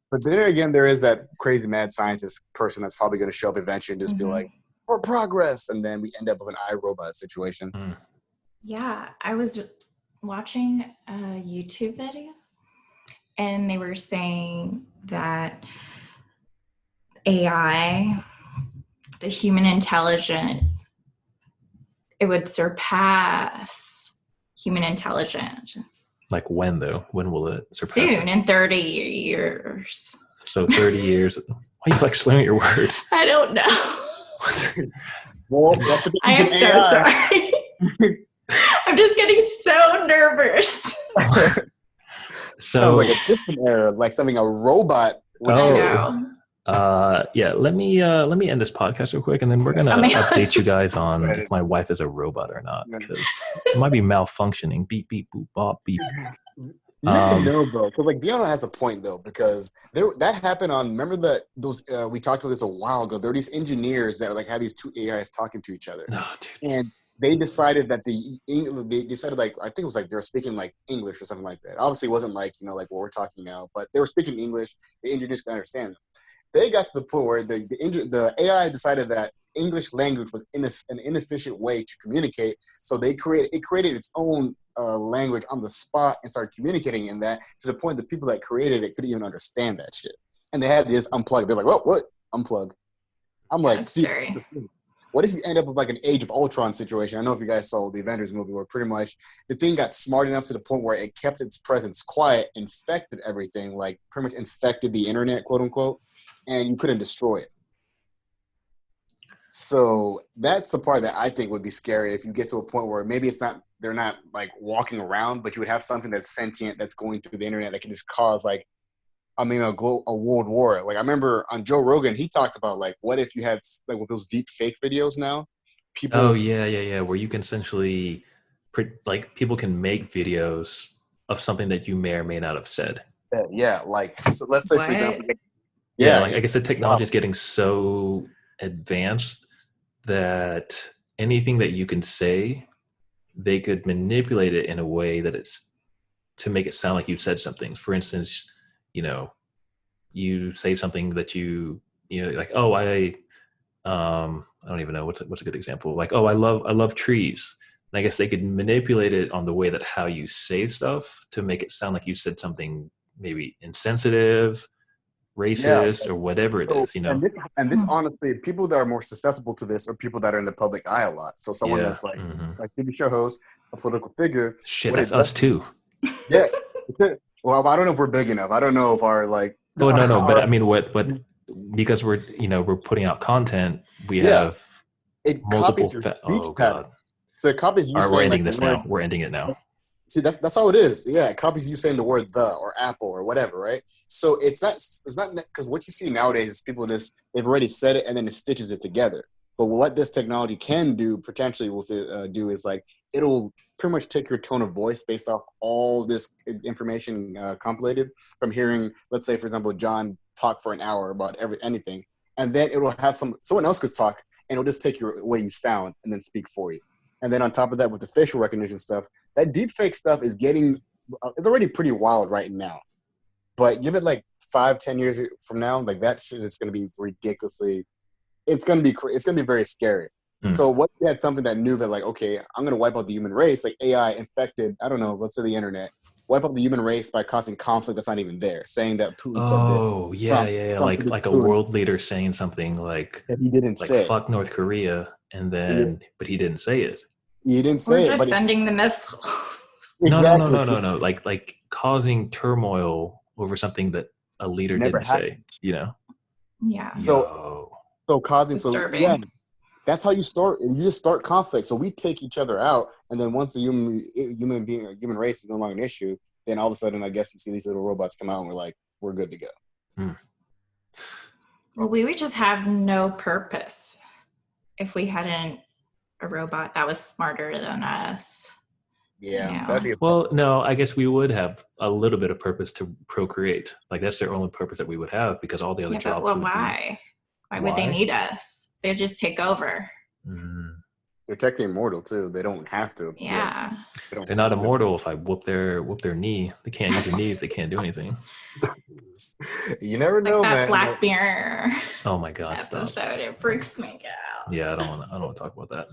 But then again, there is that crazy mad scientist person that's probably gonna show up eventually and just be like, "For progress," and then we end up with an iRobot situation. Yeah, I was watching a YouTube video, and they were saying that AI, the human intelligence, it would surpass human intelligence. Like, when, though? When will it surpass Soon, it? in 30 years. So 30 years. Why are you like slamming your words? I don't know. Well, that's the I am so sorry. I'm just getting so nervous. Sounds So like a system error, like something a robot would I do. know. yeah, let me end this podcast real quick, and then we're gonna Oh my update you God. guys on Right. if my wife is a robot or not, because it might be malfunctioning. Beep beep boop bop beep. You never know, bro. Because like Diana has a point though, because that happened on. Remember that those we talked about this a while ago. There were these engineers that like had these two AIs talking to each other, Oh, dude. and they decided that they decided like I think it was like they were speaking like English or something like that. Obviously, it wasn't like like what we're talking now, but they were speaking English. The engineers could understand them. They got to the point where the AI decided that English language was an inefficient way to communicate. So it created its own language on the spot and started communicating in that to the point the people that created it couldn't even understand that shit. And they had this unplug. They're like, what? Unplug. I'm like, That's see, scary. what if you end up with like an Age of Ultron situation? I know if you guys saw the Avengers movie where pretty much the thing got smart enough to the point where it kept its presence quiet, infected everything, like pretty much infected the internet, quote unquote, and you couldn't destroy it. So that's the part that I think would be scary if you get to a point where maybe they're not like walking around, but you would have something that's sentient that's going through the internet that can just cause like a world war. Like I remember on Joe Rogan, he talked about like what if you had like with those deep fake videos now, Oh people yeah. Where you can essentially, like, people can make videos of something that you may or may not have said. yeah, like so let's say for What? example, Yeah, yeah, like I guess the technology is getting so advanced that anything that you can say, they could manipulate it in a way that it's to make it sound like you said something. For instance, you know, you say something that like, oh, I don't even know what's a good example. Like, oh, I love trees. And I guess they could manipulate it on the way that how you say stuff to make it sound like you said something maybe insensitive, yeah. racist, or whatever it So, is. and this honestly, people that are more susceptible to this are people that are in the public eye a lot. So someone Yeah. that's like Hmm. like TV show host, a political figure. Shit, What that's it does, us too. yeah. Well, I don't know if we're big enough. I don't know if our like Oh no, but our I mean, what because we're putting out content, we yeah, have it copies multiple. your speech Oh pattern. god! So it copies you All right, we're saying like ending the this word. now. We're ending it now. See, that's how it is. Yeah, it copies you saying the word the or apple or whatever, right? So it's not because what you see nowadays is people they've already said it and then it stitches it together. But what this technology can do potentially with it do is like it'll pretty much take your tone of voice based off all this information compilated from hearing, let's say for example, John talk for an hour about anything, and then it will have someone else could talk and it'll just take your way you sound and then speak for you. And then on top of that, with the facial recognition stuff, that deep fake stuff is it's already pretty wild right now. But give it like 5-10 years from now, like that shit is going to be ridiculously, it's going to be very scary. Mm. So what if you had something that knew that like, okay, I'm going to wipe out the human race, like AI infected, I don't know, let's say the internet, wipe out the human race by causing conflict that's not even there, saying that Putin said this, Oh yeah. Trump said this Like to a Putin world leader saying something that he didn't like say. fuck North Korea, and Yeah, then but he didn't say it. he didn't We're say it, just but sending the missile. exactly. No. Like causing turmoil over something that a leader Never didn't say. happened. Yeah. So Yo. causing yeah, Disturbing. that's how you start. You just start conflict. So we take each other out, and then once the human race is no longer an issue, then all of a sudden, I guess you see these little robots come out, and we're good to go. Mm. Well, we would just have no purpose if we hadn't a robot that was smarter than us. Yeah, Yeah. that'd be Well, no, I guess we would have a little bit of purpose to procreate. Like that's their only purpose that we would have, because all the other Yeah, but jobs well, would be. why? Why would they need us? They'd just take over. Mm. they're technically immortal too. They don't have to. Yeah. They don't They're have not to. immortal if I whoop their knee. They can't use their knee if they can't do anything. You never Like know, that man. Black Mirror Oh my god, stop. episode. It freaks me out. Yeah, I don't want to talk about that.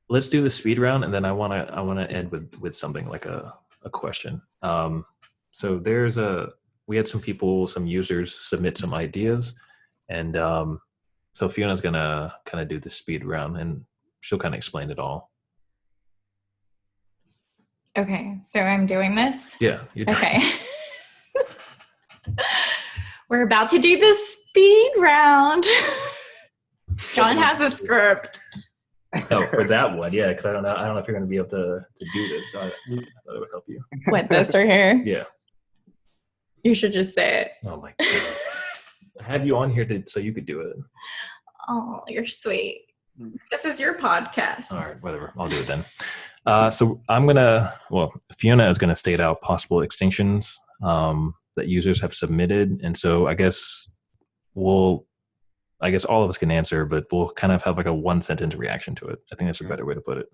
Let's do the speed round, and then I want to end with something like a question. So we had some users submit some ideas, and so Fiona's gonna kind of do the speed round, and she'll kind of explain it all. Okay, so I'm doing this? Yeah. Okay. We're about to do the speed round. John has a script. Oh, for that one, yeah, because I don't know if you're going to be able to do this. So I thought it would help you. What, this right here? Yeah. You should just say it. Oh my god. I have you on here so you could do it. Oh, you're sweet. This is your podcast. All right, whatever. I'll do it then. So Fiona is gonna state out possible extinctions that users have submitted, and so I guess all of us can answer, but we'll kind of have like a one sentence reaction to it. I think that's a better way to put it.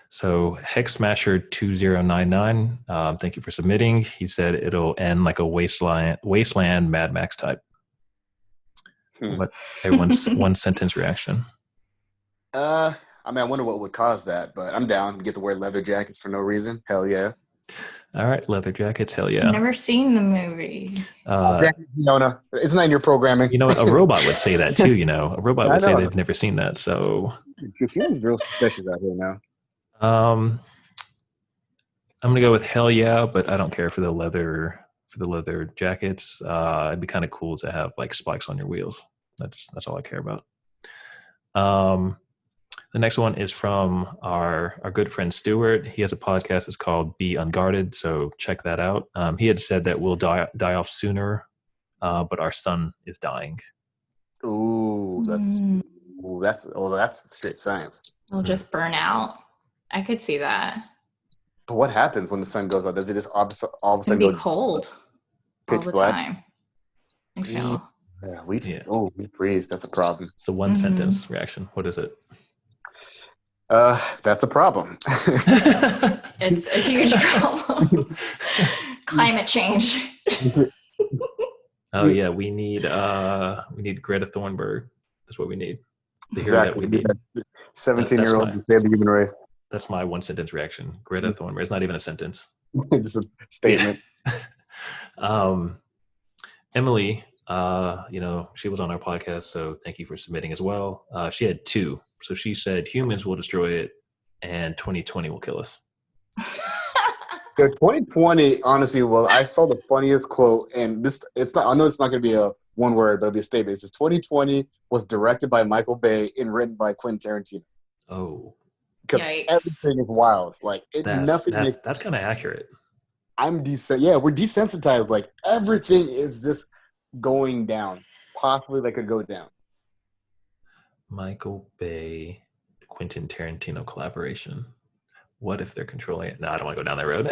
So Hex Smasher 2099, thank you for submitting. He said it'll end like a wasteland Mad Max type. What everyone's one sentence reaction? I wonder what would cause that, but I'm down to get to wear leather jackets for no reason. Hell yeah. All right, leather jackets, hell yeah. I've never seen the movie. Fiona, it's not in your programming. You know what? A robot would say that too. A robot would say they've never seen that. So Fiona's real suspicious out here now. I'm gonna go with hell yeah, but I don't care for the leather jackets. It'd be kind of cool to have like spikes on your wheels. That's all I care about. The next one is from our good friend Stuart. He has a podcast. It's called Be Unguarded, so check that out. He had said that we'll die off sooner, but our sun is dying. Ooh, that's straight science. We'll just burn out. I could see that. But what happens when the sun goes out? Does it just all of a sudden be cold all the black? Time? Yeah, we freeze. That's a problem. So one sentence reaction. What is it? That's a problem. It's a huge problem. Climate change. Oh yeah, we need Greta Thunberg. That's what we need. Exactly. 17-year-old to save the human race. That's my one sentence reaction. Greta Thunberg. It's not even a sentence. It's a statement. Emily, she was on our podcast, so thank you for submitting as well. She had two. So she said humans will destroy it and 2020 will kill us. So 2020, honestly, I saw the funniest quote, and I know it's not going to be a one word, but it'll be a statement. It says 2020 was directed by Michael Bay and written by Quentin Tarantino. Oh. Because everything is wild. Like that's kind of accurate. We're desensitized. Like everything is just going down. Possibly they could go down. Michael Bay, Quentin Tarantino collaboration. What if they're controlling it? No, I don't want to go down that road.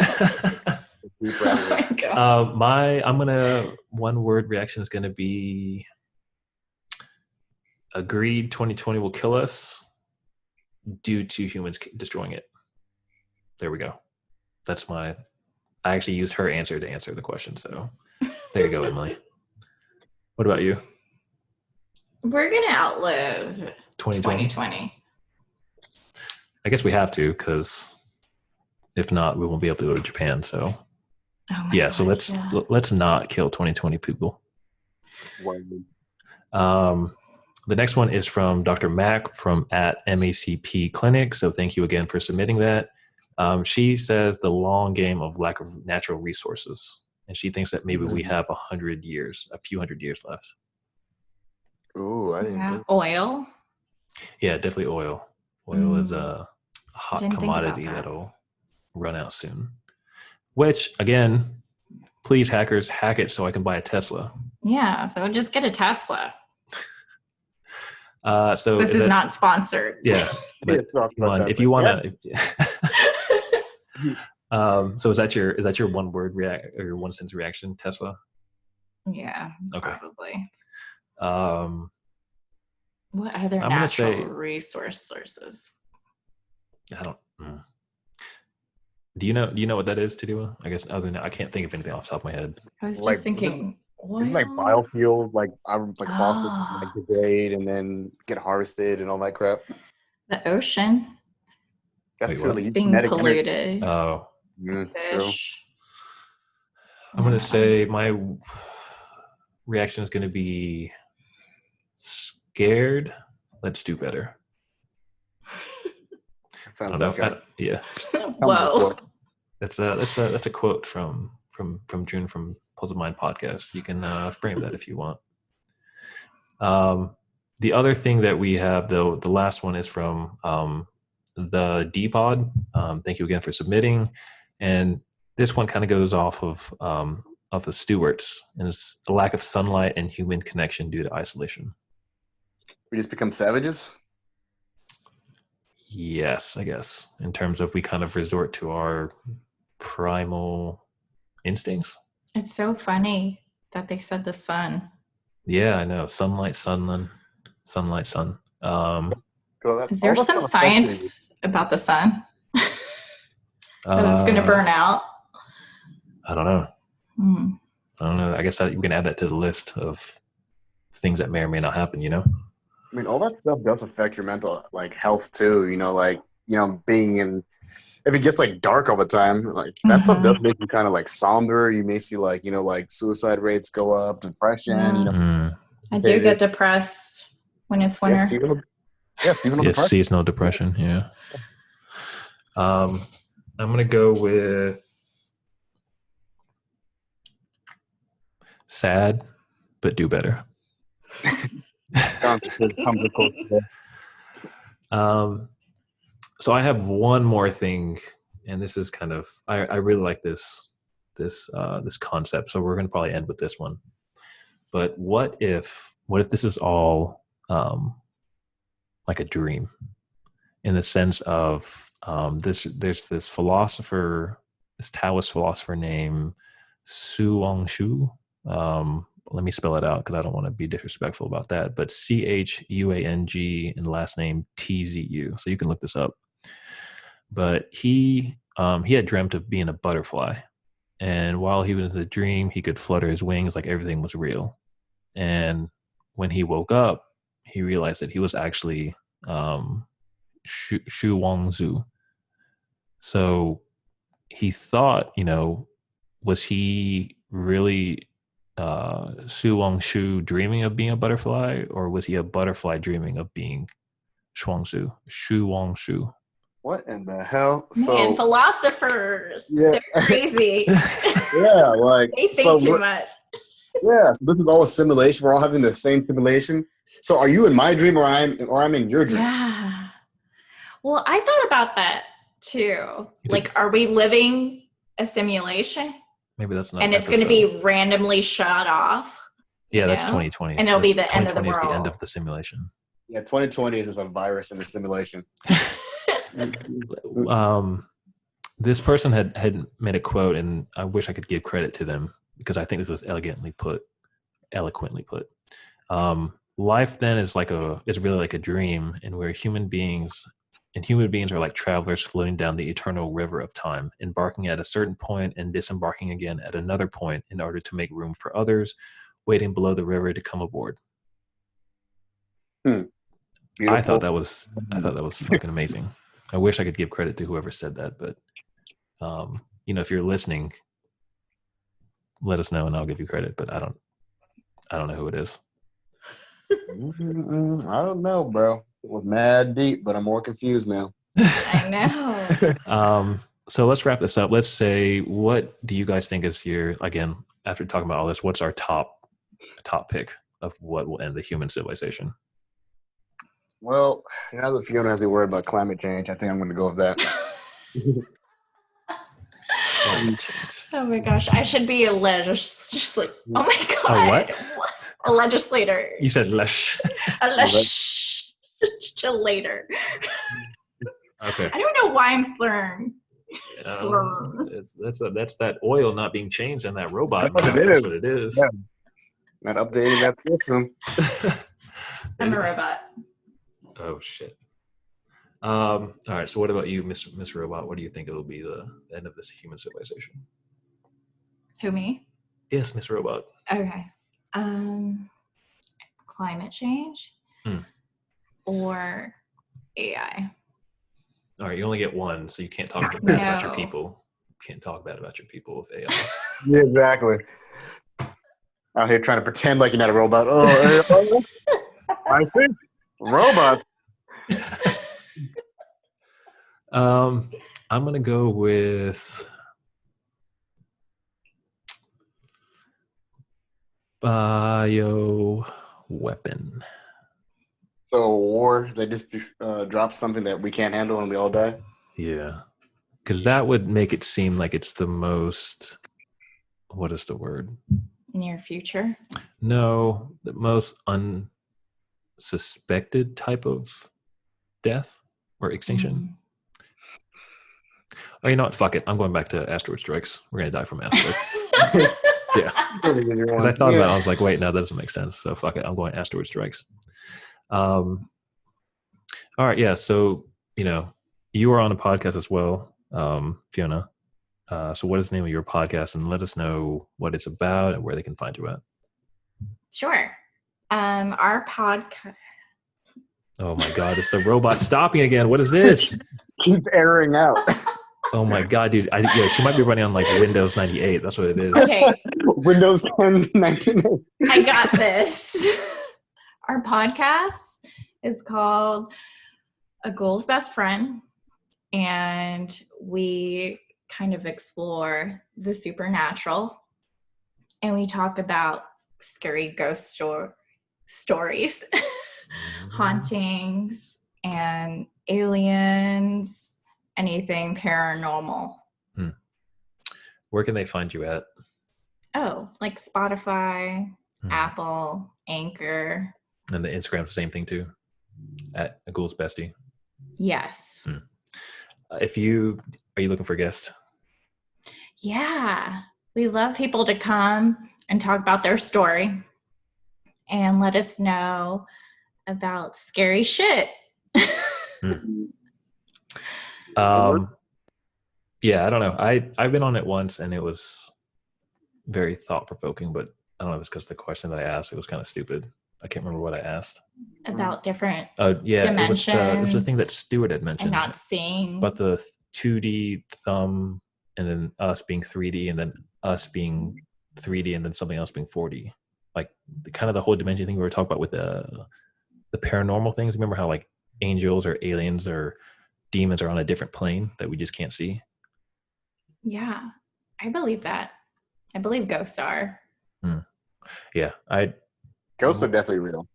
Oh my God. One word reaction is gonna be agreed. 2020 will kill us due to humans destroying it. There we go. I actually used her answer to answer the question. So there you go, Emily. What about you? We're going to outlive 2020. I guess we have to, because if not, we won't be able to go to Japan. So so let's not kill 2020 people. The next one is from Dr. Mac from at MACP Clinic. So thank you again for submitting that. She says the long game of lack of natural resources. And she thinks that maybe we have a few hundred years left. Ooh, I didn't think. Oil? Yeah, definitely oil. Oil is a hot commodity that'll run out soon. Which, again, please hackers, hack it so I can buy a Tesla. Yeah, so just get a Tesla. So this is not sponsored. Yeah, but if you want to. So is that your one word or your one sentence reaction, Tesla? Yeah, okay. Probably. What other natural resource sources? I don't. Do you know what that is, Tidua? I guess other than that, I can't think of anything off the top of my head. I was just thinking. It's like biofuels, like fossils degrade and then get harvested and all that crap. The ocean. That's it's being polluted. Energy. Oh, fish. I'm gonna say my reaction is gonna be scared. Let's do better. Yeah. Whoa. That's a quote from June from Puzzle Mind podcast. You can frame that if you want. The other thing that we have, though, the last one is from the D-Pod. Thank you again for submitting. And this one kind of goes off of the Stewarts, and it's the lack of sunlight and human connection due to isolation. We just become savages. Yes, I guess, in terms of we kind of resort to our primal instincts. It's so funny that they said the sun. Yeah, I know. Sunlight, sunlight, sun. Is there some science about the sun? That it's going to burn out? I don't know. I don't know. I guess we can add that to the list of things that may or may not happen, you know? I mean, all that stuff does affect your mental health too. Being in, if it gets dark all the time, that stuff does make you kind of somber. You may see suicide rates go up, depression. I do get depressed when it's winter. Seasonal depression. Seasonal depression. Yeah. I'm gonna go with sad, but do better. So I have one more thing, and this is kind of I really like this concept. So we're gonna probably end with this one. But what if this is all like a dream, in the sense of there's this philosopher, this Taoist philosopher named Suong Shu. Let me spell it out because I don't want to be disrespectful about that. But Chuang and last name Tzu. So you can look this up. But he had dreamt of being a butterfly, and while he was in the dream, he could flutter his wings like everything was real. And when he woke up, he realized that he was actually Shu Wangzu. So he thought, was he really Su Wangshu dreaming of being a butterfly, or was he a butterfly dreaming of being Shuangsu? Shu Wangshu. What in the hell? Man, philosophers. Yeah. They're crazy. Yeah, they think too much. Yeah, so this is all a simulation. We're all having the same simulation. So are you in my dream, or I'm in your dream? Yeah. Well, I thought about that too. Are we living a simulation? Maybe that's not. And it's going to be randomly shut off. Yeah, that's 2020. And it'll be the end of the world. 2020 is the end of the simulation. Yeah, 2020 is just a virus in the simulation. This person had made a quote, and I wish I could give credit to them because I think this was eloquently put. Life then is really like a dream, and where human beings are like travelers floating down the eternal river of time, embarking at a certain point and disembarking again at another point in order to make room for others waiting below the river to come aboard. I thought that was fucking amazing. I wish I could give credit to whoever said that, but if you're listening, let us know and I'll give you credit, but I don't know who it is. I don't know, bro. It was mad deep, but I'm more confused now. I know. So let's wrap this up. Let's say, what do you guys think is again, after talking about all this, what's our top pick of what will end the human civilization? Well, now that Fiona has to be worried about climate change, I think I'm going to go with that. Climate change. Oh my gosh, I should be a legislator. Oh my god. A what? A legislator. You said lesh. A legislator. Okay. I don't know why I'm slurring. That's that oil not being changed on that robot. That's what it is. Yeah. Not updating that system. I'm a robot. Oh shit. All right. So what about you, Miss Robot? What do you think it will be the end of this human civilization? Who, me? Yes, Miss Robot. Okay. Climate change or AI. All right, you only get one, so you can't talk bad about your people. You can't talk bad about your people with AI. Yeah, exactly. Out here trying to pretend like you're not a robot. Oh, I think robot. I'm gonna go with bio weapon. So a war, they just drop something that we can't handle and we all die. Yeah. Because that would make it seem like it's the most, what is the word? Near future. No, the most unsuspected type of death or extinction. Or you know what? Fuck it. I'm going back to asteroid strikes. We're going to die from asteroid. Yeah. Because I thought about it. I was like, wait, no, that doesn't make sense. So fuck it. I'm going asteroid strikes. All right. Yeah. So, you are on a podcast as well, Fiona. So what is the name of your podcast? And let us know what it's about and where they can find you at. Sure. Our podcast. Oh my God. It's the robot stopping again. What is this? Keep airing out. Oh my God, dude. She might be running on like Windows 98. That's what it is. Okay. Windows 10 1980. I got this. Our podcast is called A Ghoul's Best Friend, and we kind of explore the supernatural, and we talk about scary ghost stories, hauntings, and aliens, anything paranormal. Where can they find you at? Oh, like Spotify, Apple, Anchor. And the Instagram's the same thing too, at A Ghoul's Bestie. Yes. Are you looking for guests? Yeah. We love people to come and talk about their story and let us know about scary shit. Yeah, I don't know. I've been on it once and it was very thought-provoking, but I don't know if it's because the question that I asked, it was kind of stupid. I can't remember what I asked. About different dimensions. dimensions. It was the thing that Stuart had mentioned. And not seeing. But the 2D thumb and then us being 3D and then us being 3D and then something else being 4D. Like the whole dimension thing we were talking about with the paranormal things. Remember how like angels or aliens or demons are on a different plane that we just can't see? Yeah, I believe that. I believe ghosts are. Yeah, Ghosts are definitely real.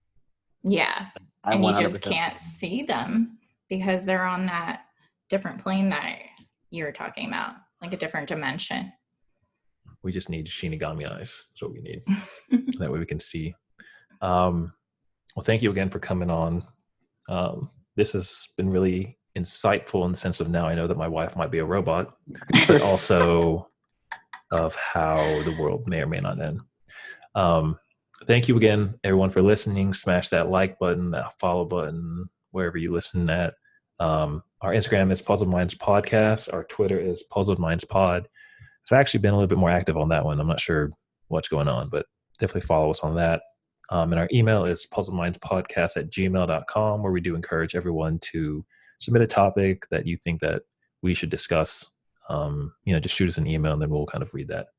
Yeah, and you just can't see them because they're on that different plane that you're talking about, like a different dimension. We just need Shinigami eyes. That's what we need. That way we can see. Well, thank you again for coming on. This has been really insightful in the sense of now I know that my wife might be a robot, but also of how the world may or may not end. Thank you again, everyone, for listening. Smash that like button, that follow button, wherever you listen at. Our Instagram is Puzzled Minds Podcast. Our Twitter is Puzzled Minds Pod. I've actually been a little bit more active on that one. I'm not sure what's going on, but definitely follow us on that. And our email is puzzledmindspodcast@gmail.com, where we do encourage everyone to submit a topic that you think that we should discuss. Just shoot us an email and then we'll kind of read that.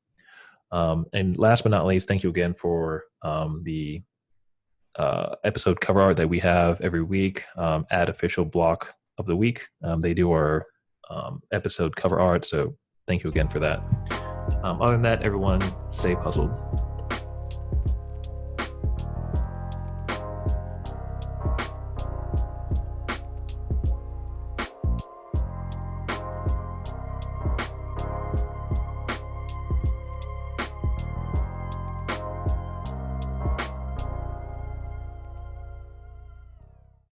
And last but not least, thank you again for the episode cover art that we have every week at Official Block of the Week. They do our episode cover art, so thank you again for that. Other than that, everyone, stay puzzled.